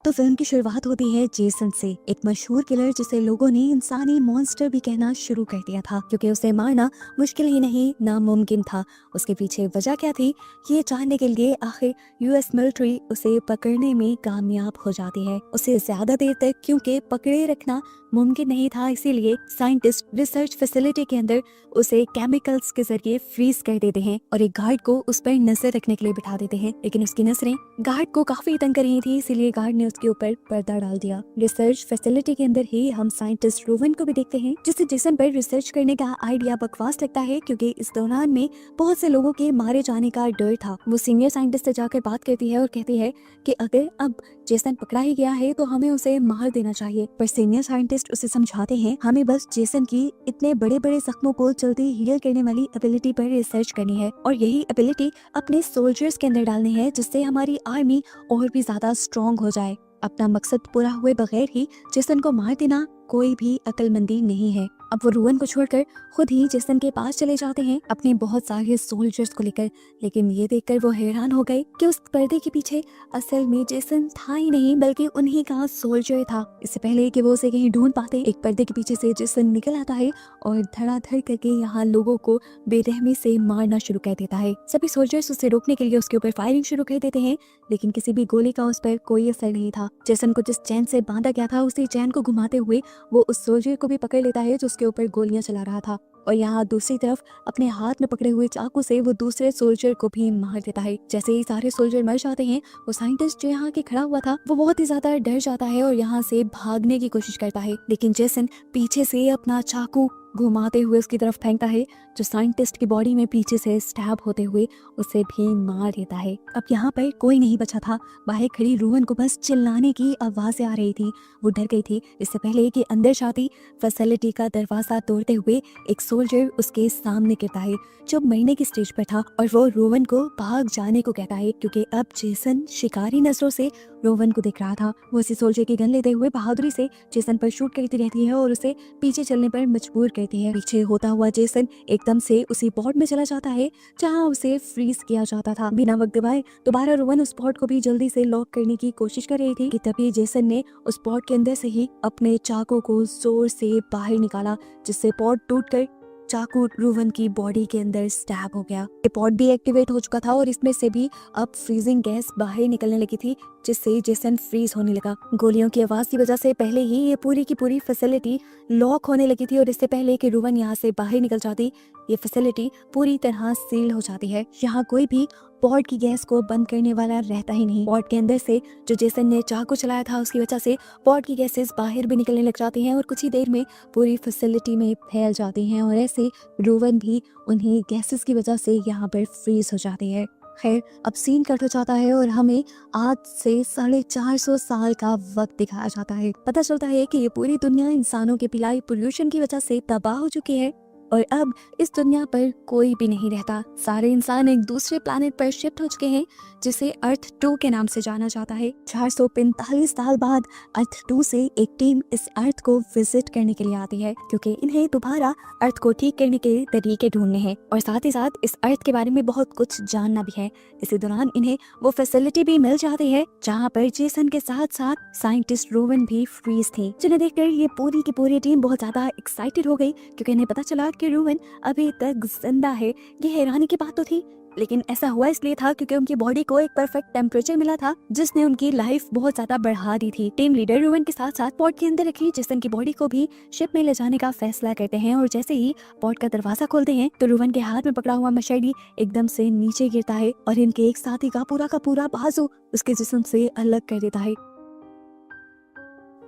तो फिल्म की शुरुआत होती है जेसन से, एक मशहूर किलर जिसे लोगों ने इंसानी मॉन्स्टर भी कहना शुरू कर दिया था, क्योंकि उसे मारना मुश्किल ही नहीं नामुमकिन था। उसके पीछे वजह क्या थी, ये जानने के लिए आखिर यूएस मिलिट्री उसे पकड़ने में कामयाब हो जाती है। उसे ज्यादा देर तक क्योंकि पकड़े रखना मुमकिन नहीं था, इसीलिए साइंटिस्ट रिसर्च फैसिलिटी के अंदर उसे केमिकल्स के जरिए फ्रीज कर देते हैं और एक गार्ड को उस पर नजर रखने के लिए बिठा देते हैं। लेकिन उसकी नजरें गार्ड को काफी तंग कर रही थी, इसीलिए गार्ड ने उसके ऊपर पर्दा डाल दिया। रिसर्च फैसिलिटी के अंदर ही हम साइंटिस्ट रोवन को भी देखते हैं, जिसे जेसन पर रिसर्च करने का आइडिया बकवास लगता है, क्योंकि इस दौरान में बहुत से लोगों के मारे जाने का डर था। वो सीनियर साइंटिस्ट से जाकर बात करती है और कहती है कि अगर अब जेसन पकड़ा ही गया है तो हमें उसे मार देना चाहिए। पर सीनियर साइंटिस्ट उसे समझाते हैं हमें बस जेसन की इतने बड़े बड़े जख्मों को जल्दी हील करने वाली एबिलिटी पर रिसर्च करनी है और यही एबिलिटी अपने सोल्जर्स के अंदर डालनी है, जिससे हमारी आर्मी और भी ज्यादा स्ट्रॉन्ग हो जाए। अपना मकसद पूरा हुए बगैर ही जेसन को मार देना कोई भी अक्लमंदी नहीं है। अब वो रोवन को छोड़कर खुद ही जेसन के पास चले जाते हैं अपने बहुत सारे सोल्जर्स को लेकर। लेकिन ये देखकर वो हैरान हो गए कि उस पर्दे के पीछे असल में जेसन था ही नहीं, बल्कि उन्हीं का सोल्जर था। इससे पहले कि वो उसे कहीं ढूंढ पाते, एक पर्दे के पीछे से जेसन निकल आता है और धड़ाधड़ करके यहाँ लोगों को बेरहमी से मारना शुरू कर देता है। सभी सोल्जर्स उसे रोकने के लिए उसके ऊपर फायरिंग शुरू कर देते हैं, लेकिन किसी भी गोली का उस पर कोई असर नहीं था। जेसन को जिस चैन से बांधा गया था, उसी चैन को घुमाते हुए वो उस सोल्जर को भी पकड़ लेता है जो उसके ऊपर गोलियां चला रहा था, और यहाँ दूसरी तरफ अपने हाथ में पकड़े हुए चाकू से वो दूसरे सोल्जर को भी मार देता है। जैसे ही सारे सोल्जर मर जाते हैं, वो साइंटिस्ट जो यहाँ के खड़ा हुआ था वो बहुत ही ज्यादा डर जाता है और यहाँ से भागने की कोशिश करता है, लेकिन जेसन पीछे से अपना चाकू घुमाते हुए उसकी तरफ फेंकता है, जो साइंटिस्ट की बॉडी में पीछे से स्टैब होते हुए उसे भी मार देता है। अब यहाँ पर कोई नहीं बचा था। बाहर खड़ी रोवन को बस चिल्लाने की आवाजें आ रही थी। वो डर गई थी। इससे पहले कि अंदर जाती, फैसिलिटी का दरवाजा तोड़ते हुए एक सोल्जर उसके सामने गिरता है जो मरने की स्टेज पर था, और वो रोवन को भाग जाने को कहता है, क्योंकि अब जेसन शिकारी नजरों से रोवन को देख रहा था। वो उसी सोल्जर की गन लेते हुए बहादुरी से जेसन पर शूट करती रहती है और उसे पीछे चलने पर मजबूर करती है। पीछे होता हुआ जेसन एकदम से उसी पॉट में चला जाता है जहाँ उसे फ्रीज किया जाता था। बिना वक्त गवाए दोबारा रोवन उस पॉट को भी जल्दी से लॉक करने की कोशिश कर रही थी कि तभी जेसन ने उस पॉट के अंदर से ही अपने चाकू को जोर से बाहर निकाला, जिससे पॉट टूटकर चाकू रोवन की बॉडी के अंदर स्टैब हो गया। ये पॉट भी एक्टिवेट हो चुका था और इसमें से भी अब फ्रीजिंग गैस बाहर निकलने लगी थी, जिससे जेसन फ्रीज होने लगा। गोलियों की आवाज की वजह से पहले ही ये पूरी की पूरी फैसिलिटी लॉक होने लगी थी, और इससे पहले कि रोवन यहाँ से बाहर निकल जाती, ये फैसिलिटी पूरी तरह सील हो जाती है। यहाँ कोई भी पॉट की गैस को बंद करने वाला रहता ही नहीं। पॉट के अंदर से जो जेसन ने चाकू चलाया था, उसकी वजह से पॉट की गैसेस बाहर भी निकलने लग जाती हैं और कुछ ही देर में पूरी फैसिलिटी में फैल जाती हैं, और ऐसे रोवन भी उन्हीं गैसेस की वजह से यहाँ पर फ्रीज हो जाती है। खैर, अब सीन कट हो जाता है और हमें आज से 450 साल का वक्त दिखाया जाता है। पता चलता है कि ये पूरी दुनिया इंसानों के पिलाई पोल्यूशन की वजह से तबाह हो चुकी है और अब इस दुनिया पर कोई भी नहीं रहता। सारे इंसान एक दूसरे प्लैनेट पर शिफ्ट हो चुके हैं, जिसे अर्थ 2 के नाम से जाना जाता है। 445 साल बाद अर्थ 2 से एक टीम इस अर्थ को विजिट करने के लिए आती है, क्योंकि इन्हें दोबारा अर्थ को ठीक करने के तरीके ढूंढने हैं और साथ ही साथ इस अर्थ के बारे में बहुत कुछ जानना भी है। इसी दौरान इन्हें वो फैसिलिटी भी मिल जाती है जहाँ पर जेसन के साथ साथ साइंटिस्ट रोवन भी फ्रीज थी, जिन्हें देखकर ये पूरी की पूरी टीम बहुत ज्यादा एक्साइटेड हो गई, क्योंकि इन्हें पता चला कि रोवन अभी तक जिंदा है। ये हैरानी की बात तो थी, लेकिन ऐसा हुआ इसलिए था क्योंकि उनकी बॉडी को एक परफेक्ट टेम्परेचर मिला था, जिसने उनकी लाइफ बहुत ज्यादा बढ़ा दी थी। टीम लीडर रोवन के साथ साथ पॉट के अंदर रखी जेसन की बॉडी को भी शिप में ले जाने का फैसला करते हैं, और जैसे ही पॉट का दरवाजा खोलते हैं तो रोवन के हाथ में पकड़ा हुआ मशहरी एकदम से नीचे गिरता है और इनके एक साथी का पूरा बाजू उसके जिस्म से अलग कर देता है।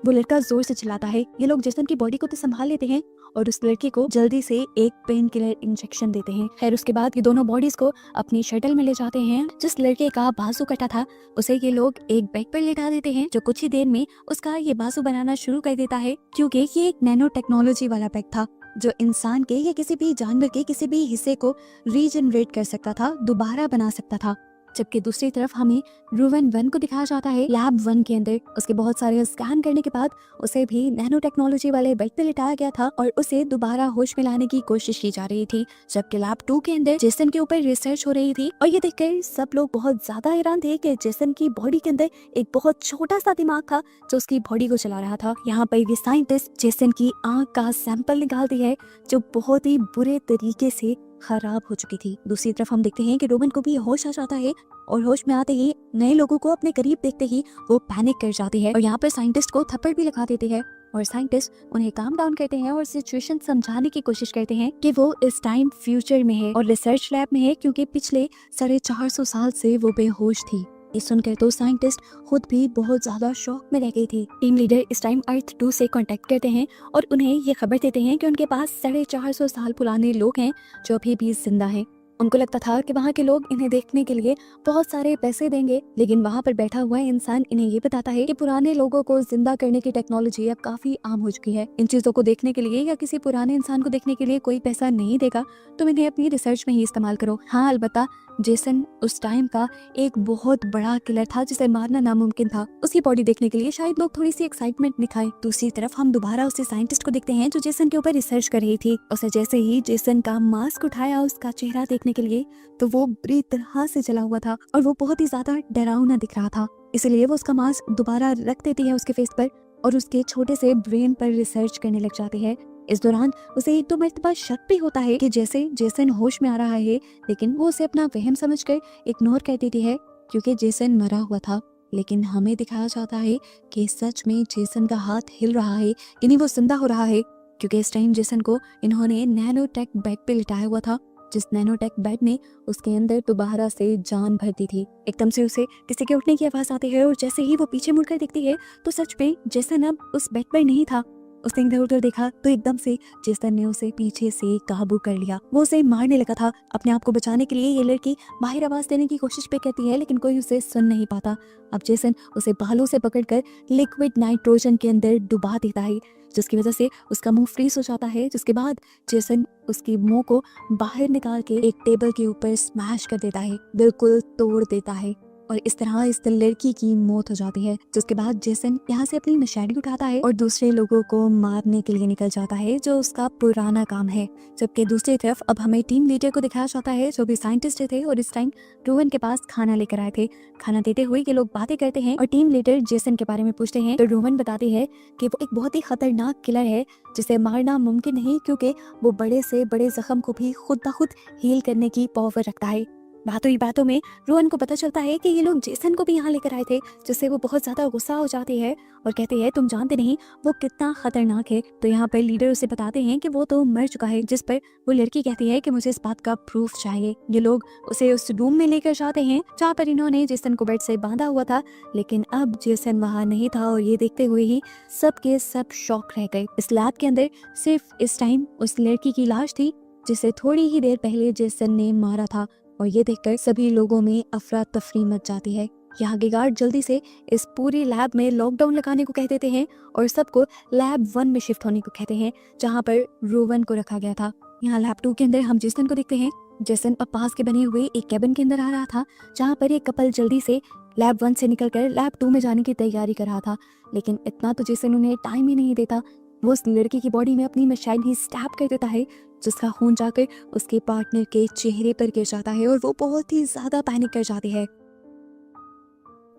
वो लड़का जोर से चिल्लाता है। ये लोग जेसन की बॉडी को तो संभाल लेते हैं और उस लड़के को जल्दी से एक पेन किलर इंजेक्शन देते हैं। खैर, उसके बाद ये दोनों बॉडीज को अपनी शटल में ले जाते हैं। जिस लड़के का बाजू कटा था उसे ये लोग एक बैग पर लेटा देते हैं, जो कुछ ही देर में उसका ये बाजू बनाना शुरू कर देता है, क्योंकि ये एक नैनो टेक्नोलॉजी वाला बैग था जो इंसान के या किसी भी जानवर के किसी भी हिस्से को रीजनरेट कर सकता था, दोबारा बना सकता था। जबकि दूसरी तरफ हमें रूवन 1 को दिखाया जाता है लैब 1 के अंदर। उसके बहुत सारे स्कैन करने के बाद उसे भी नैनो टेक्नोलॉजी वाले बेड पे लिटाया गया था और उसे दोबारा होश में लाने की कोशिश की जा रही थी। जबकि लैब 2 के अंदर जेसन के ऊपर रिसर्च हो रही थी और ये देखकर सब लोग बहुत ज्यादा हैरान थे कि जेसन की बॉडी के अंदर एक बहुत छोटा सा दिमाग था जो उसकी बॉडी को चला रहा था। यहाँ पर भी साइंटिस्ट जेसन की आंख का सैंपल निकालती है जो बहुत ही बुरे तरीके से खराब हो चुकी थी। दूसरी तरफ हम देखते हैं कि रोमन को भी होश आ जाता है और होश में आते ही नए लोगों को अपने करीब देखते ही वो पैनिक कर जाती है और यहाँ पर साइंटिस्ट को थप्पड़ भी लगा देते हैं और साइंटिस्ट उन्हें काम डाउन करते हैं और सिचुएशन समझाने की कोशिश करते हैं कि वो इस टाइम फ्यूचर में है और रिसर्च लैब में है क्योंकि पिछले 450 साल से वो बेहोश थी। ये सुनकर तो साइंटिस्ट खुद भी बहुत ज्यादा शॉक में रह गई थी। टीम लीडर इस टाइम अर्थ 2 से कांटेक्ट करते हैं और उन्हें ये खबर देते हैं कि उनके पास 450 साल पुराने लोग हैं जो अभी भी जिंदा हैं। उनको लगता था कि वहाँ के लोग इन्हें देखने के लिए बहुत सारे पैसे देंगे, लेकिन वहाँ पर बैठा हुआ इंसान इन्हें ये बताता है कि पुराने लोगों को जिंदा करने की टेक्नोलॉजी अब काफी आम हो चुकी है। इन चीजों को देखने के लिए या किसी पुराने इंसान को देखने के लिए कोई पैसा नहीं देगा, तुम इन्हें अपनी रिसर्च में ही इस्तेमाल करो। हाँ, अलबत्ता जेसन उस टाइम का एक बहुत बड़ा किलर था जिसे मारना नामुमकिन था। उसकी बॉडी देखने के लिए शायद लोग थोड़ी सी एक्साइटमेंट दिखाए। दूसरी तरफ हम दोबारा उसी साइंटिस्ट को देखते हैं जो जेसन के ऊपर रिसर्च कर रही थी। उसे जैसे ही जेसन का मास्क उठाया उसका चेहरा देखने के लिए तो वो बुरी तरह से जला हुआ था और वो बहुत ही ज्यादा डरावना दिख रहा था। इसलिए वो उसका मास्क दोबारा रख देती है उसके फेस पर और उसके छोटे से ब्रेन पर रिसर्च करने लग जाती है। इस दौरान उसे 1-2 मरतबा शक भी होता है कि जैसे जेसन होश में आ रहा है, लेकिन वो उसे अपना वहम समझकर इग्नोर कर देती है क्योंकि जेसन मरा हुआ था। लेकिन हमें दिखाया जाता है कि सच में जेसन का हाथ हिल रहा है, यानी वो जिंदा हो रहा है, क्योंकि इस टाइम जेसन को इन्होंने नैनोटेक बेड पे लिटाया हुआ था, जिस नैनोटेक बेड ने उसके अंदर दोबारा से जान भर दी थी। एकदम से उसे किसी के उठने की आवाज आती है और जैसे ही वो पीछे मुड़कर देखती है तो सच में जेसन अब उस बेड पर नहीं था। उसने इधर उधर देखा तो एकदम से जेसन ने उसे पीछे से काबू कर लिया। वो उसे मारने लगा था। अपने आप को बचाने के लिए ये लड़की बाहर आवाज देने की कोशिश पे करती है, लेकिन कोई उसे सुन नहीं पाता। अब जेसन उसे बालों से पकड़कर लिक्विड नाइट्रोजन के अंदर डुबा देता है, जिसकी वजह से उसका मुंह फ्रीज हो जाता है। जिसके बाद जेसन उसकी मुंह को बाहर निकाल के एक टेबल के ऊपर स्मैश कर देता है, बिल्कुल तोड़ देता है और इस तरह इस लड़की की मौत हो जाती है। जिसके बाद जेसन यहाँ से अपनी नशेड़ी उठाता है और दूसरे लोगों को मारने के लिए निकल जाता है, जो उसका पुराना काम है। जबकि दूसरी तरफ अब हमें टीम लीडर को दिखाया जाता है जो भी साइंटिस्ट थे और इस टाइम रोवन के पास खाना लेकर आए थे। खाना देते हुए ये लोग बातें करते हैं और टीम लीडर जेसन के बारे में पूछते हैं तो रोवन बताती है कि वो एक बहुत ही खतरनाक किलर है जिसे मारना मुमकिन नहीं, क्योंकि वो बड़े से बड़े जख्म को भी खुद ब खुद हील करने की पावर रखता है। बातों ही बातों में रोहन को पता चलता है कि ये लोग जेसन को भी यहाँ लेकर आए थे, जिससे वो बहुत ज्यादा गुस्सा हो जाती है और कहती है तुम जानते नहीं वो कितना खतरनाक है। तो यहाँ पर लीडर उसे बताते हैं कि वो तो मर चुका है, जिस पर वो लड़की कहती है कि मुझे इस बात का प्रूफ चाहिए। ये लोग उसे उस रूम में लेकर जाते हैं जहाँ पर इन्होंने जेसन को बेड से बांधा हुआ था, लेकिन अब जेसन वहाँ नहीं था और ये देखते हुए ही सब के सब शॉक रह गए। इस लैब के अंदर सिर्फ इस टाइम उस लड़की की लाश थी जिसे थोड़ी ही देर पहले जेसन ने मारा था और ये देखकर सभी लोगों में अफरा तफरी मच जाती है। यहाँ के गार्ड जल्दी से इस पूरी लैब में लॉकडाउन लगाने को कह देते हैं और सबको लैब 1 में शिफ्ट होने को कहते हैं जहाँ पर रोवन को रखा गया था। यहाँ लैब 2 के अंदर हम जेसन को देखते हैं। जेसन अब पास के बने हुए एक कैबिन के अंदर आ रहा था जहाँ पर एक कपल जल्दी से लैब 1 से निकलकर लैब 2 में जाने की तैयारी कर रहा था, लेकिन इतना तो जेसन उन्हें टाइम ही नहीं देता। वो उस लड़की की बॉडी में अपनी मशीन ही स्टैब कर देता है, जिसका खून जाकर उसके पार्टनर के चेहरे पर गिर जाता है और वो बहुत ही ज्यादा पैनिक कर जाती है।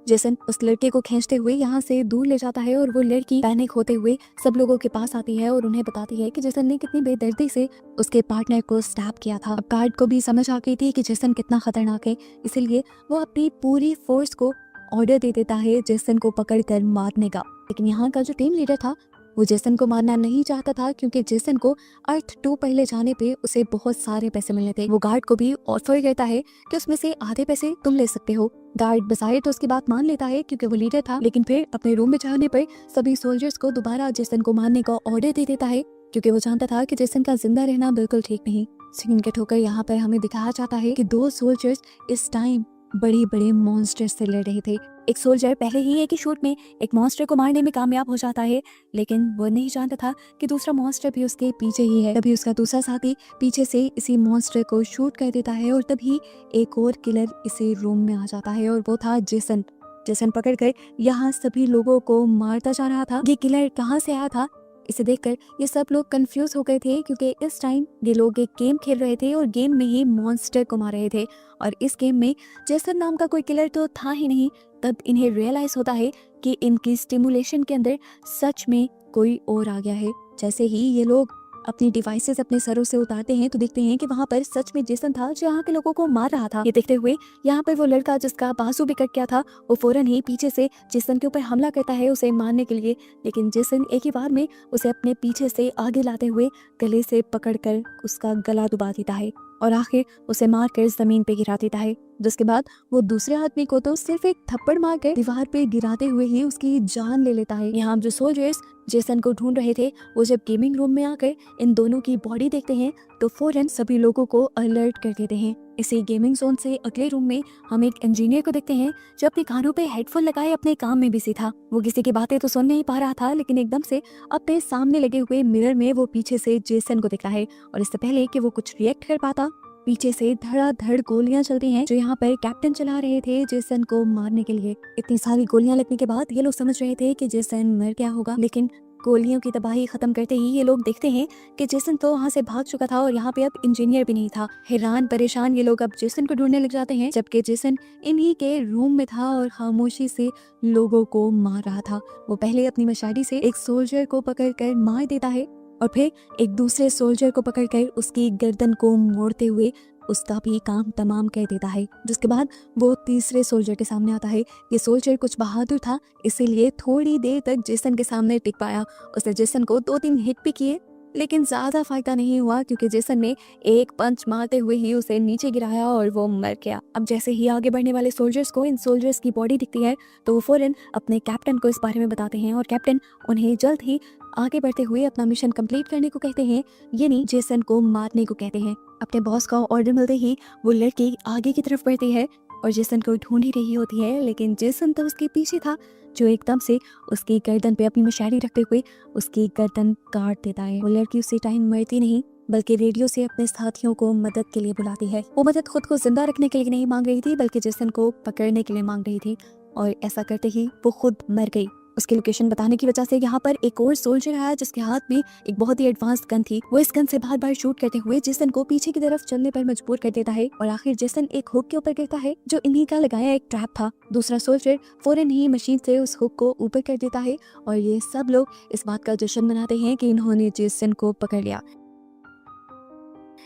जेसन उस लड़के को खींचते हुए यहाँ से दूर ले जाता है और वो लड़की पैनिक होते हुए सब लोगों के पास आती है और उन्हें बताती है कि जेसन ने कितनी बेदर्दी से उसके पार्टनर को स्टैब किया था। अब गार्ड को भी समझ आ गई थी कि जेसन कितना खतरनाक है, इसीलिए वो अपनी पूरी फोर्स को ऑर्डर दे देता है जेसन को पकड़ कर मारने का। लेकिन यहाँ का जो टीम लीडर था वो जेसन को मारना नहीं चाहता था, क्योंकि जेसन को अर्थ 2 पहले जाने पे उसे बहुत सारे पैसे मिलने थे। वो गार्ड को भी ऑफर करता है कि उसमें से आधे पैसे तुम ले सकते हो। गार्ड बजाय तो उसकी बात मान लेता है क्योंकि वो लीडर था, लेकिन फिर अपने रूम में जाने पर सभी सोल्जर्स को दोबारा जेसन को मारने का ऑर्डर दे देता है, क्योंकि वो जानता था कि जेसन का जिंदा रहना बिल्कुल ठीक नहीं। सीन कट होकर यहाँ पर हमें दिखाया जाता है कि 2 सोल्जर्स इस टाइम बड़े बड़े मॉन्स्टर से लड़ रहे थे। एक सोल्जर पहले ही एक ही शूट में एक मॉन्स्टर को मारने में कामयाब हो जाता है, लेकिन वो नहीं जानता था कि दूसरा मॉन्स्टर भी उसके पीछे ही है। तभी उसका दूसरा साथी पीछे से इसी मॉन्स्टर को शूट कर देता है और तभी एक और किलर इसी रूम में आ जाता है और वो था जेसन। जेसन पकड़कर यहाँ सभी लोगों को मारता जा रहा था। ये किलर कहाँ से आया था, इसे देखकर ये सब लोग कंफ्यूज हो गए थे, क्योंकि इस टाइम ये लोग एक गेम खेल रहे थे और गेम में ही मॉन्स्टर को मार रहे थे और इस गेम में जेसन नाम का कोई किलर तो था ही नहीं। तब इन्हें रियलाइज होता है कि इनकी स्टिमुलेशन के अंदर सच में कोई और आ गया है। जैसे ही ये लोग अपनी डिवाइसेस अपने सरों से उतारते हैं तो देखते हैं कि वहाँ पर सच में जेसन था जो यहाँ के लोगों को मार रहा था। ये देखते हुए यहाँ पर वो लड़का जिसका बाजू भी कट गया था वो फौरन ही पीछे से जेसन के ऊपर हमला करता है उसे मारने के लिए, लेकिन जेसन एक ही बार में उसे अपने पीछे से आगे लाते हुए गले से पकड़कर उसका गला दबा देता है और आखिर उसे मारकर जमीन पे गिरा देता है। जिसके बाद वो दूसरे आदमी को तो सिर्फ एक थप्पड़ मारकर दीवार पे गिराते हुए ही उसकी जान ले लेता है। यहाँ जो सोल्जर्स जेसन को ढूंढ रहे थे वो जब गेमिंग रूम में आकर इन दोनों की बॉडी देखते हैं तो फौरन सभी लोगों को अलर्ट कर देते हैं। इसी गेमिंग जोन से अगले रूम में हम एक इंजीनियर को देखते हैं जो अपने कानों पे हेडफोन लगाए अपने काम में बिजी था। वो किसी की बातें तो सुन नहीं पा रहा था, लेकिन एकदम से अपने सामने लगे हुए मिरर में वो पीछे से जेसन को दिखता है और इससे पहले कि वो कुछ रिएक्ट कर पाता पीछे से धड़ाधड़ गोलियां चलती हैं जो यहाँ पर कैप्टन चला रहे थे जेसन को मारने के लिए। इतनी सारी गोलियां लगने के बाद ये लोग समझ रहे थे कि जेसन मर गया होगा, लेकिन गोलियों की तबाही खत्म करते ही ये लोग देखते हैं कि जेसन तो वहाँ से भाग चुका था और यहाँ पे अब इंजीनियर भी नहीं था। हैरान परेशान ये लोग अब जेसन को ढूंढने लग जाते हैं, जबकि जेसन इन्हीं के रूम में था और खामोशी से लोगों को मार रहा था। वो पहले अपनी मशाली से एक सोल्जर को पकड़कर मार देता है और फिर एक दूसरे सोल्जर को पकड़कर उसकी गर्दन को मोड़ते हुए उसका भी काम तमाम कर देता है। जिसके बाद वो तीसरे सोल्जर के सामने आता है। ये सोल्जर कुछ बहादुर था, इसीलिए थोड़ी देर तक जेसन के सामने टिक पाया। उसने जेसन को 2-3 हिट भी किए, लेकिन ज्यादा फायदा नहीं हुआ क्योंकि जेसन ने एक पंच मारते हुए ही उसे नीचे गिराया और वो मर गया। अब जैसे ही आगे बढ़ने वाले सोल्जर्स को इन सोल्जर्स की बॉडी दिखती है तो वो फौरन अपने कैप्टन को इस बारे में बताते हैं और कैप्टन उन्हें जल्द ही आगे बढ़ते हुए अपना मिशन कंप्लीट करने को कहते हैं, यानी जेसन को मारने को कहते हैं। अपने बॉस का ऑर्डर मिलते ही वो लड़की आगे की तरफ बढ़ती है और जेसन को ढूंढ ही रही होती है, लेकिन जेसन तो उसके पीछे था जो एकदम से उसकी गर्दन पे अपनी मशाली रखते हुए उसकी गर्दन काट देता है। वो लड़की उसी टाइम मरती नहीं बल्कि रेडियो से अपने साथियों को मदद के लिए बुलाती है। वो मदद खुद को जिंदा रखने के लिए नहीं मांग रही थी बल्कि जेसन को पकड़ने के लिए मांग रही थी और ऐसा करते ही वो खुद मर गई। उसकी लोकेशन बताने की वजह से यहाँ पर एक और सोल्जर आया जिसके हाथ में एक बहुत ही एडवांस गन थी। वो इस गन से बार बार शूट करते हुए जेसन को पीछे की तरफ चलने पर मजबूर कर देता है और आखिर जेसन एक हुक के ऊपर गिरता है जो इन्हीं का लगाया एक ट्रैप था। दूसरा सोल्जर फौरन ही मशीन से उस हुक को ऊपर कर देता है और ये सब लोग इस बात का जश्न मनाते हैं कि इन्होंने जेसन को पकड़ लिया।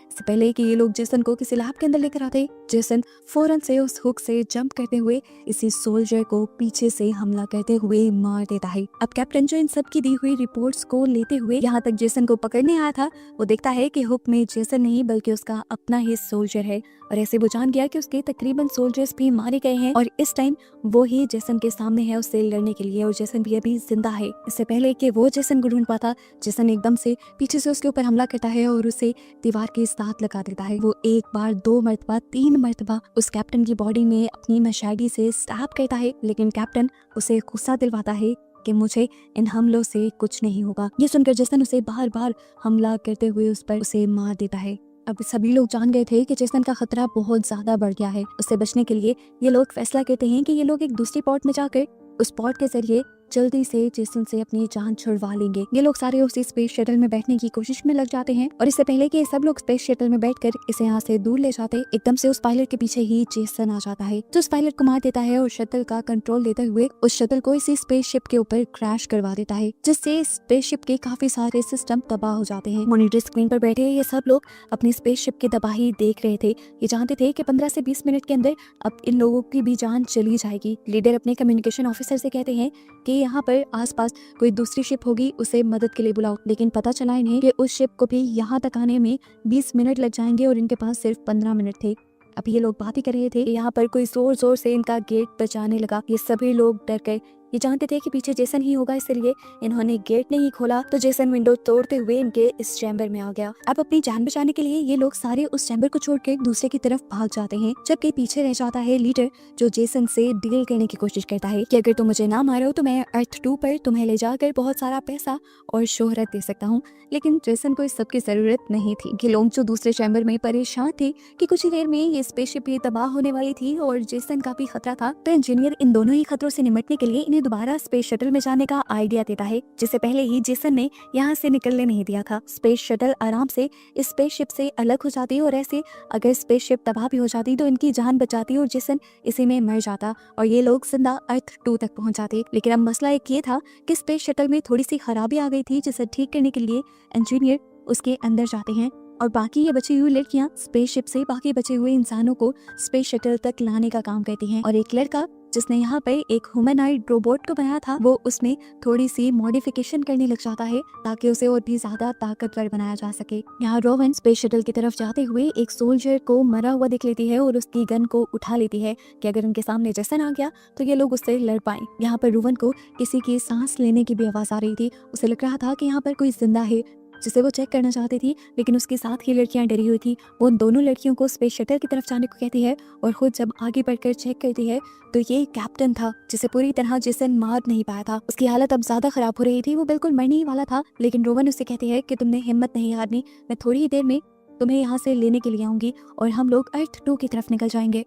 इससे पहले कि ये लोग जेसन को किसी लैब के अंदर लेकर आते, जेसन फौरन से उस हुक से जंप करते हुए इसी सोल्जर को पीछे से हमला करते हुए मार देता है। अब कैप्टन जो इन सब की दी हुई रिपोर्ट्स को लेते हुए यहाँ तक जेसन को पकड़ने आया था, वो देखता है कि हुक में जेसन नहीं बल्कि उसका अपना ही सोल्जर है और ऐसे वो जान गया कि उसके तकरीबन सोल्जर्स भी मारे गए हैं और इस टाइम वो ही जेसन के सामने है उससे लड़ने के लिए और जेसन भी अभी जिंदा है। इससे पहले कि वो जेसन को ढूंढ पाता, जेसन एकदम से पीछे से उसके ऊपर हमला करता है और उसे दीवार के साथ लगा देता है। वो एक बार, 2 मरतबा, 3 मरतबा उस कैप्टन की बॉडी में अपनी मशाली से स्टैब करता है, लेकिन कैप्टन उसे गुस्सा दिलवाता है कि मुझे इन हमलों से कुछ नहीं होगा। ये सुनकर जेसन उसे बार बार हमला करते हुए उस पर उसे मार देता है। अब सभी लोग जान गए थे कि जेसन का खतरा बहुत ज्यादा बढ़ गया है। उससे बचने के लिए ये लोग फैसला करते हैं कि ये लोग एक दूसरी पॉट में जाकर उस पॉट के जरिए जल्दी से जेसन से अपनी जान छुड़वा लेंगे। ये लोग सारे उसी स्पेस शटल में बैठने की कोशिश में लग जाते हैं और इससे पहले कि सब लोग स्पेस शटल में बैठकर इसे यहाँ से दूर ले जाते, एकदम से उस पायलट के पीछे ही जेसन आ जाता है जो उस पायलट को मार देता है और शटल का कंट्रोल लेते हुए उस शटल को इसी स्पेसशिप के ऊपर क्रैश करवा देता है, जिससे स्पेसशिप के काफी सारे सिस्टम तबाह हो जाते हैं। मॉनिटर स्क्रीन पर बैठे ये सब लोग अपनी स्पेसशिप की तबाही देख रहे थे। ये जानते थे कि 15 से 20 मिनट के अंदर अब इन लोगों की भी जान चली जाएगी। लीडर अपने कम्युनिकेशन ऑफिसर से कहते हैं कि यहाँ पर आसपास कोई दूसरी शिप होगी, उसे मदद के लिए बुलाओ, लेकिन पता चला इन्हें कि उस शिप को भी यहाँ तक आने में 20 मिनट लग जाएंगे और इनके पास सिर्फ 15 मिनट थे। अब ये लोग बात ही कर रहे थे कि यहाँ पर कोई जोर जोर से इनका गेट बजाने लगा। ये सभी लोग डर गए। ये जानते थे कि पीछे जेसन ही होगा, इसलिए इन्होंने गेट नहीं खोला तो जेसन विंडो तोड़ते हुए इनके इस चैम्बर में आ गया। अब अपनी जान बचाने के लिए ये लोग सारे उस चैम्बर को छोड़ के दूसरे की तरफ भाग जाते हैं, जबकि पीछे रह जाता है लीडर, जो जेसन से डील करने की कोशिश करता है कि अगर तुम मुझे ना मारो तो मैं अर्थ 2 पर तुम्हें ले जाकर बहुत सारा पैसा और शोहरत दे सकता हूँ। लेकिन जेसन को इस सब की जरूरत नहीं थी। गिलोंगचू दूसरे चैम्बर में परेशान थे कि कुछ ही देर में ये स्पेसशिप भी तबाह होने वाली थी और जेसन का भी खतरा था। तो इंजीनियर इन दोनों ही खतरों से निपटने के लिए इन्हें दोबारा स्पेस शटल में जाने का आइडिया देता है, जिसे पहले ही जेसन ने यहाँ से निकलने नहीं दिया था। स्पेस शटल आराम से इस स्पेसशिप से अलग हो जाती और ऐसे अगर स्पेसशिप तबाह भी हो जाती तो इनकी जान बचाती और जेसन इसी में मर जाता और ये लोग जिंदा अर्थ 2 तक पहुंच जाते। लेकिन अब मसला एक ये था कि स्पेस शटल में थोड़ी सी खराबी आ गई थी, जिसे ठीक करने के लिए इंजीनियर उसके अंदर जाते हैं और बाकी ये बची हुई लड़कियां स्पेसशिप से बाकी बचे हुए इंसानों को स्पेस शटल तक लाने का काम करती हैं। और एक लड़का जिसने यहाँ पे एक ह्यूमनॉइड रोबोट को बनाया था, वो उसमें थोड़ी सी मॉडिफिकेशन करने लग जाता है ताकि उसे और भी ज्यादा ताकतवर बनाया जा सके। यहाँ रोवन स्पेस शटल की तरफ जाते हुए एक सोल्जर को मरा हुआ देख लेती है और उसकी गन को उठा लेती है कि अगर उनके सामने जेसन आ गया तो ये लोग उससे लड़ पाए। यहाँ पर रोवन को किसी की सांस लेने की भी आवाज आ रही थी। उसे लग रहा था कि यहाँ पर कोई जिंदा है, जिसे वो चेक करना चाहती थी, लेकिन उसके साथ की लड़कियां डरी हुई थी। वो उन दोनों लड़कियों को स्पेस शटल की तरफ जाने को कहती है और खुद जब आगे बढ़कर चेक करती है तो ये कैप्टन था, जिसे पूरी तरह जेसन मार नहीं पाया था। उसकी हालत अब ज्यादा खराब हो रही थी, वो बिल्कुल मरने ही वाला था। लेकिन रोवन उससे कहती है कि तुमने हिम्मत नहीं हारनी, मैं थोड़ी ही देर में तुम्हें यहाँ से लेने के लिए आऊंगी और हम लोग अर्थ 2 की तरफ निकल जाएंगे।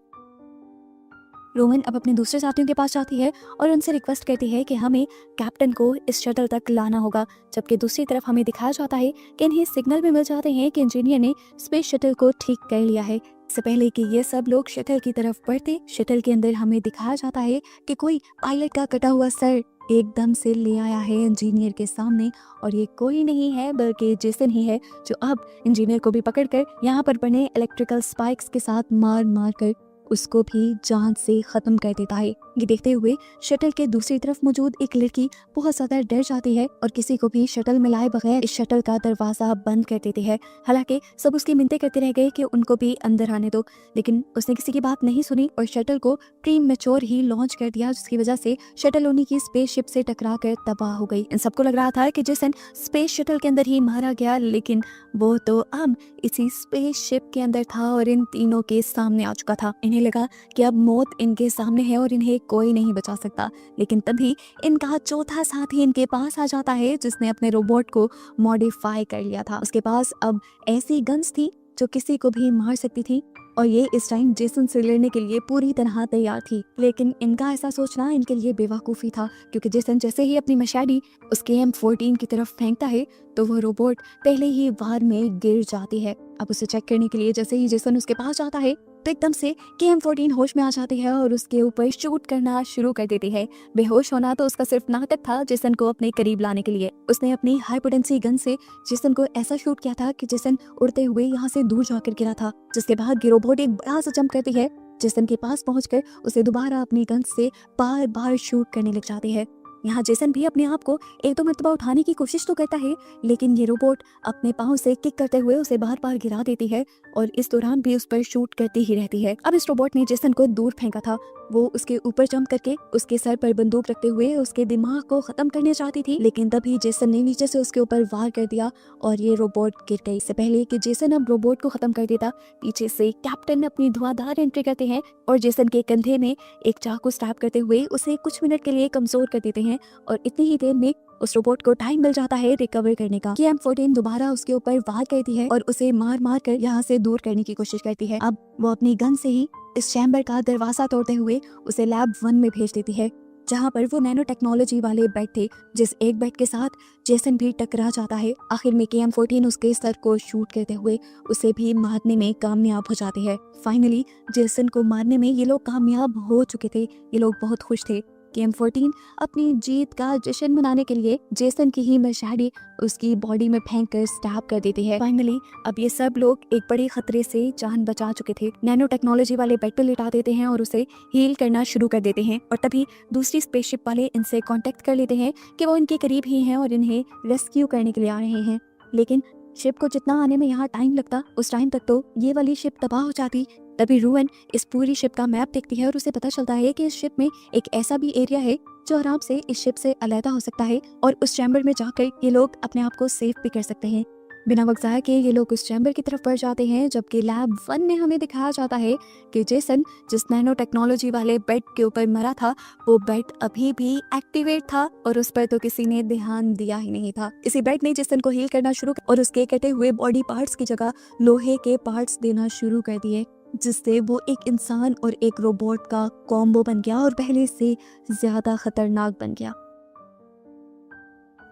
रोवन अब अपने दूसरे साथियों के पास जाती है और उनसे रिक्वेस्ट करती है कि हमें कैप्टन को इस शटल तक लाना होगा, जबकि दूसरी तरफ हमें दिखाया जाता है कि इन्हें सिग्नल भी मिल जाते हैं कि इंजीनियर ने स्पेस शटल को ठीक कर लिया है। इससे पहले कि ये सब लोग शटल की तरफ बढ़ते, शटल के अंदर हमें दिखाया जाता है कि कोई पायलट का कटा हुआ सर एकदम से ले आया है इंजीनियर के सामने और ये कोई नहीं है बल्कि जेसन ही है, जो अब इंजीनियर को भी पकड़कर यहाँ पर बने इलेक्ट्रिकल स्पाइक्स के साथ मार मार कर उसको भी जान से खत्म कर देता है। ये देखते हुए शटल के दूसरी तरफ मौजूद एक लड़की बहुत ज्यादा डर जाती है और किसी को भी शटल में लाए बगैर इस शटल का दरवाजा बंद कर देती है। हालांकि सब उसकी मिन्नतें करते रह गए कि उनको भी अंदर आने दो, लेकिन उसने किसी की बात नहीं सुनी और शटल को प्री मैच्योर ही लॉन्च कर दिया, जिसकी वजह से शटल उन्हीं की स्पेसशिप से टकरा कर तबाह हो गई। इन सबको लग रहा था कि जेसन स्पेस शटल के अंदर ही मारा गया, लेकिन वो तो अब इसी स्पेसशिप के अंदर था और इन तीनों के सामने आ चुका था। इन्हें लगा कि अब मौत इनके सामने है और इन्हें कोई नहीं बचा सकता, लेकिन तभी इनका चौथा साथी इनके पास आ जाता है, जिसने अपने रोबोट को मॉडिफाई कर लिया था। उसके पास अब ऐसी गन्स थी जो किसी को भी मार सकती थी और ये इस टाइम जेसन से लड़ने के लिए पूरी तरह तैयार थी। लेकिन इनका ऐसा सोचना इनके लिए बेवकूफ़ी था, क्योंकि जेसन जैसे ही अपनी मशादी उसके M14 की तरफ फेंकता है तो वो रोबोट पहले ही वार में गिर जाती है। अब उसे चेक करने के लिए जैसे ही जेसन उसके पास जाता है तो एकदम से KM14 होश में आ जाती है और उसके ऊपर शूट करना शुरू कर देती है। बेहोश होना तो उसका सिर्फ नाटक था जेसन को अपने करीब लाने के लिए। उसने अपनी हाई पोटेंसी गन से जेसन को ऐसा शूट किया था कि जेसन उड़ते हुए यहाँ से दूर जाकर गिरा था, जिसके बाद ये रोबोट एक बड़ा सा जंप करती है, जेसन के पास पहुंचकर उसे दोबारा अपनी गन से बार बार शूट करने लग जाती है। यहाँ जेसन भी अपने आप को एक दो मरतबा उठाने की कोशिश तो करता है, लेकिन ये रोबोट अपने पाँव से किक करते हुए उसे बार बार गिरा देती है और इस दौरान भी उस पर शूट करती ही रहती है। अब इस रोबोट ने जेसन को दूर फेंका था, वो उसके ऊपर जंप करके उसके सर पर बंदूक रखते हुए उसके दिमाग को खत्म करने चाहती थी, लेकिन तभी जेसन ने नीचे से उसके ऊपर वार कर दिया और ये रोबोट गिर गई। इससे पहले कि जेसन अब रोबोट को खत्म कर देता, पीछे से कैप्टन अपनी धुआंधार एंट्री करते हैं और जेसन के कंधे में एक चाकू स्टैब करते हुए उसे कुछ मिनट के लिए कमजोर कर देते हैं और इतनी ही देर में उस रोबोट को टाइम मिल जाता है रिकवर करने का। KM14 दोबारा उसके ऊपर वार करती है और उसे मार मार कर यहाँ से दूर करने की कोशिश करती है। अब वो अपनी गन से ही इस चैम्बर का दरवाजा तोड़ते हुए उसे लैब 1 में भेज देती है, जहाँ पर वो नैनो टेक्नोलॉजी वाले बेड थे, जिस एक बेड के साथ जेसन भी टकरा जाता है। आखिर में KM14 उसके सर को शूट करते हुए उसे भी मारने में कामयाब हो जाते हैं। फाइनली जेसन को मारने में ये लोग कामयाब हो चुके थे, ये लोग बहुत खुश थे। KM14 अपनी जीत का जश्न मनाने के लिए जेसन की ही मशादी उसकी बॉडी में फेंक कर स्टैब कर देती है। फाइनली अब ये सब लोग एक बड़े खतरे से जान बचा चुके थे। नैनो टेक्नोलॉजी वाले बेड पे लिटा देते हैं और उसे हील करना शुरू कर देते हैं और तभी दूसरी स्पेसशिप वाले इनसे कांटेक्ट कर लेते हैं कि वो इनके करीब ही हैं और इन्हें रेस्क्यू करने के लिए आ रहे हैं। लेकिन शिप को जितना आने में यहाँ टाइम लगता, उस टाइम तक तो ये वाली शिप तबाह हो जाती, तभी रूवन इस पूरी शिप का मैप देखती है और उसे पता चलता है कि इस शिप में एक ऐसा भी एरिया है जो आराम से इस शिप से अलहदा हो सकता है और उस चैम्बर में जाकर ये लोग अपने आप को सेफ भी कर सकते हैं। बिना वक्त ज़ाया के ये लोग उस चैम्बर की तरफ बढ़ जाते हैं, जबकि लैब 1 में हमें दिखाया जाता है कि जेसन जिस नैनो टेक्नोलॉजी वाले बेड के ऊपर मरा था वो बेड अभी भी एक्टिवेट था और उस पर तो किसी ने ध्यान दिया ही नहीं था। इसी बेड ने जेसन को हील करना शुरू और उसके कटे हुए बॉडी पार्ट्स की जगह लोहे के पार्ट्स देना शुरू कर दिए, जिससे वो एक इंसान और एक रोबोट का कॉम्बो बन गया और पहले से ज्यादा खतरनाक बन गया।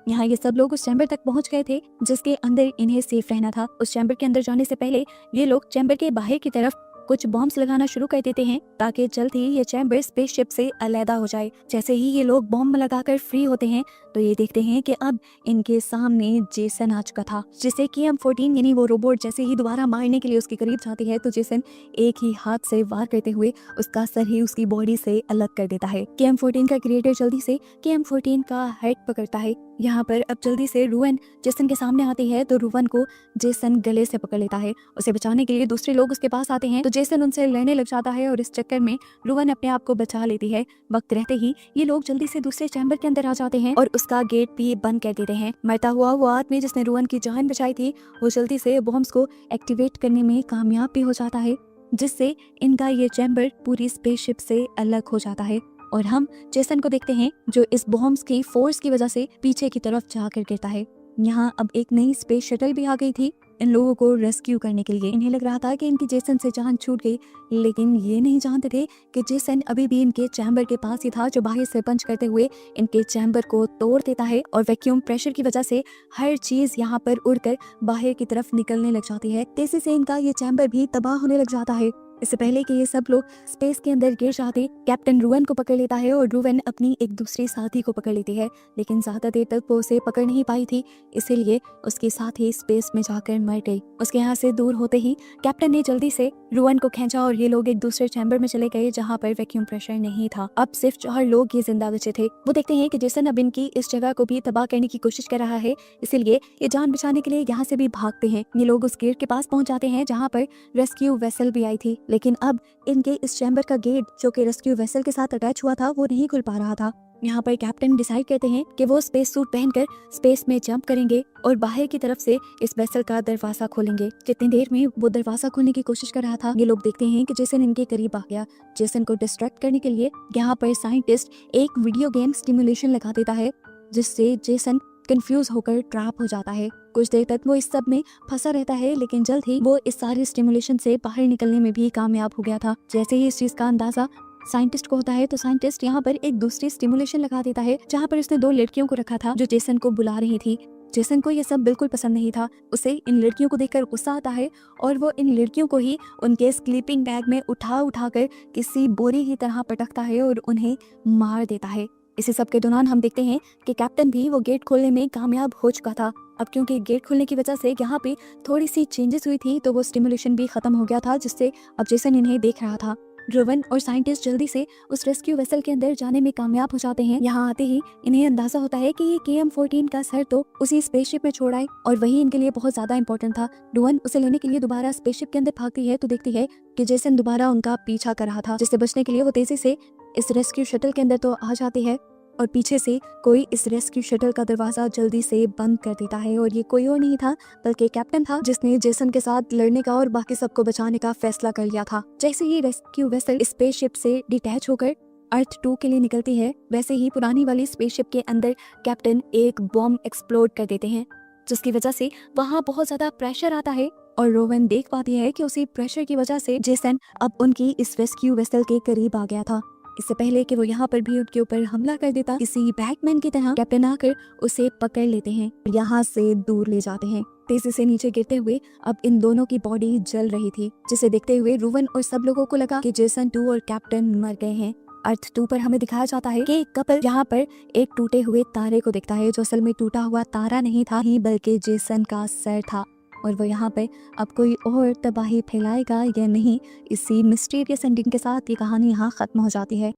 यहाँ ये सब लोग उस चैम्बर तक पहुंच गए थे जिसके अंदर इन्हें सेफ रहना था। उस चैम्बर के अंदर जाने से पहले ये लोग चैम्बर के बाहर की तरफ कुछ बॉम्ब्स लगाना शुरू कर देते हैं ताकि जल्द ही ये चैम्बर स्पेसशिप से अलहदा हो जाए। जैसे ही ये लोग बॉम्ब लगाकर फ्री होते हैं तो ये देखते हैं कि अब इनके सामने जेसन आ चुका था, जिसे KM-14 यानी वो रोबोट जैसे ही दोबारा मारने के लिए उसके करीब जाती है तो जेसन एक ही हाथ से वार करते हुए उसका सर ही उसकी बॉडी से अलग कर देता है। KM-14 का क्रिएटर जल्दी से KM-14 का हेड पकड़ता है। यहाँ पर अब जल्दी से रूवन जेसन के सामने आती है तो रूवन को जेसन गले से पकड़ लेता है। उसे बचाने के लिए दूसरे लोग उसके पास आते हैं तो जेसन उनसे लड़ने लग जाता है और इस चक्कर में रूवन अपने आप को बचा लेती है। वक्त रहते ही ये लोग जल्दी से दूसरे चैम्बर के अंदर आ जाते हैं और उसका गेट भी बंद कर देते हैं। मरता हुआ वो आदमी जिसने रूवन की जान बचाई थी वो जल्दी से बॉम्ब्स को एक्टिवेट करने में कामयाब भी हो जाता है, जिससे इनका ये चैम्बर पूरी स्पेसशिप से अलग हो जाता है और हम जेसन को देखते हैं जो इस बॉम्ब्स की फोर्स की वजह से पीछे की तरफ जाकर गिरता है। यहाँ अब एक नई स्पेस शटल भी आ गई थी इन लोगों को रेस्क्यू करने के लिए। इन्हें लग रहा था कि इनकी जेसन से जान छूट गई, लेकिन ये नहीं जानते थे कि जेसन अभी भी इनके चैम्बर के पास ही था जो बाहर से पंच करते हुए इनके चैम्बर को तोड़ देता है और वैक्यूम प्रेशर की वजह से हर चीज यहाँ पर उड़कर बाहर की तरफ निकलने लग जाती है। तेजी से इनका ये चैम्बर भी तबाह होने लग जाता है। इससे पहले कि ये सब लोग स्पेस के अंदर गिर जाते, कैप्टन रूवन को पकड़ लेता है और रूवन अपनी एक दूसरी साथी को पकड़ लेती है, लेकिन ज्यादा देर तक वो उसे पकड़ नहीं पाई थी, इसीलिए उसकी साथी स्पेस में जाकर मर गई। उसके यहाँ से दूर होते ही कैप्टन ने जल्दी से रूवन को खींचा और ये लोग एक दूसरे चैम्बर में चले गए जहाँ पर वैक्यूम प्रेशर नहीं था। अब सिर्फ 4 लोग ये जिंदा बचे थे। वो देखते हैं कि जेसन अब इनकी इस जगह को भी तबाह करने की कोशिश कर रहा है, इसीलिए ये जान बचाने के लिए यहाँ से भी भागते हैं। ये लोग उस गेट के पास पहुंच जाते हैं जहाँ पर रेस्क्यू वेसल भी आई थी, लेकिन अब इनके इस चैम्बर का गेट जो कि रेस्क्यू वेसल के साथ अटैच हुआ था वो नहीं खुल पा रहा था। यहाँ पर कैप्टन डिसाइड करते हैं कि वो स्पेस सूट पहनकर स्पेस में जंप करेंगे और बाहर की तरफ से इस वेसल का दरवाजा खोलेंगे। जितनी देर में वो दरवाजा खोलने की कोशिश कर रहा था ये लोग देखते हैं कि जेसन इनके करीब आ गया। जेसन को डिस्ट्रैक्ट करने के लिए यहाँ पर साइंटिस्ट एक वीडियो गेम स्टिमुलेशन लगा देता है, जिससे जेसन कंफ्यूज होकर ट्रैप हो जाता है। कुछ देर तक वो इस सब में फंसा रहता है, लेकिन जल्द ही वो इस सारे स्टिमुलेशन से बाहर निकलने में भी कामयाब हो गया था। जैसे ही इस चीज का अंदाजा साइंटिस्ट को होता है तो साइंटिस्ट यहाँ पर एक दूसरी स्टिमुलेशन लगा देता है जहाँ पर उसने 2 लड़कियों को रखा था जो जेसन को बुला रही थी। जेसन को ये सब बिल्कुल पसंद नहीं था, उसे इन लड़कियों को देखकर गुस्सा आता है और वो इन लड़कियों को ही उनके स्लीपिंग बैग में उठा कर किसी बोरी की तरह पटकता है और उन्हें मार देता है। इसी सब के दौरान हम देखते हैं कि कैप्टन भी वो गेट खोलने में कामयाब हो चुका था। अब क्योंकि गेट खुलने की वजह से यहाँ पे थोड़ी सी चेंजेस हुई थी तो वो स्टिमुलेशन भी खत्म हो गया था, जिससे अब जेसन इन्हें देख रहा था। रोवन और साइंटिस्ट जल्दी से उस रेस्क्यू वेसल के अंदर जाने में कामयाब हो जाते हैं। यहाँ आते ही इन्हें अंदाजा होता है कि ये KM-14 का सर तो उसी स्पेसशिप में छोड़ आए और वही इनके लिए बहुत ज्यादा इंपॉर्टेंट था। रोवन उसे लेने के लिए दोबारा स्पेसशिप के अंदर भागती है तो देखती है कि जेसन दोबारा उनका पीछा कर रहा था, जिससे बचने के लिए वो तेजी से इस रेस्क्यू शटल के अंदर तो आ जाती है और पीछे से कोई इस रेस्क्यू शटल का दरवाजा जल्दी से बंद कर देता है और ये कोई और नहीं था बल्कि कैप्टन था, जिसने जेसन के साथ लड़ने का और बाकी सबको बचाने का फैसला कर लिया था। जैसे ही रेस्क्यू वेसल स्पेसशिप से डिटैच होकर अर्थ 2 के लिए निकलती है, वैसे ही पुरानी वाली स्पेसशिप के अंदर कैप्टन एक बॉम्ब एक्सप्लोड कर देते हैं, जिसकी वजह से वहाँ बहुत ज्यादा प्रेशर आता है और रोवन देख पाती है कि उसी प्रेशर की वजह से जेसन अब उनकी इस रेस्क्यू वेसल के करीब आ गया था। इससे पहले कि वो यहाँ पर भी उनके ऊपर हमला कर देता, किसी बैटमैन की तरह कैप्टन आकर उसे पकड़ लेते हैं और यहाँ से दूर ले जाते हैं। तेजी से नीचे गिरते हुए अब इन दोनों की बॉडी जल रही थी, जिसे देखते हुए रोवन और सब लोगों को लगा कि जेसन 2 और कैप्टन मर गए हैं। अर्थ 2 पर हमें दिखाया जाता है कि एक कपल यहाँ पर एक टूटे हुए तारे को देखता है, जो असल में टूटा हुआ तारा नहीं था ही बल्कि जेसन का सर था और वो यहाँ पे अब कोई और तबाही फैलाएगा या नहीं, इसी मिस्टीरियस एंडिंग के साथ ये कहानी यहाँ खत्म हो जाती है।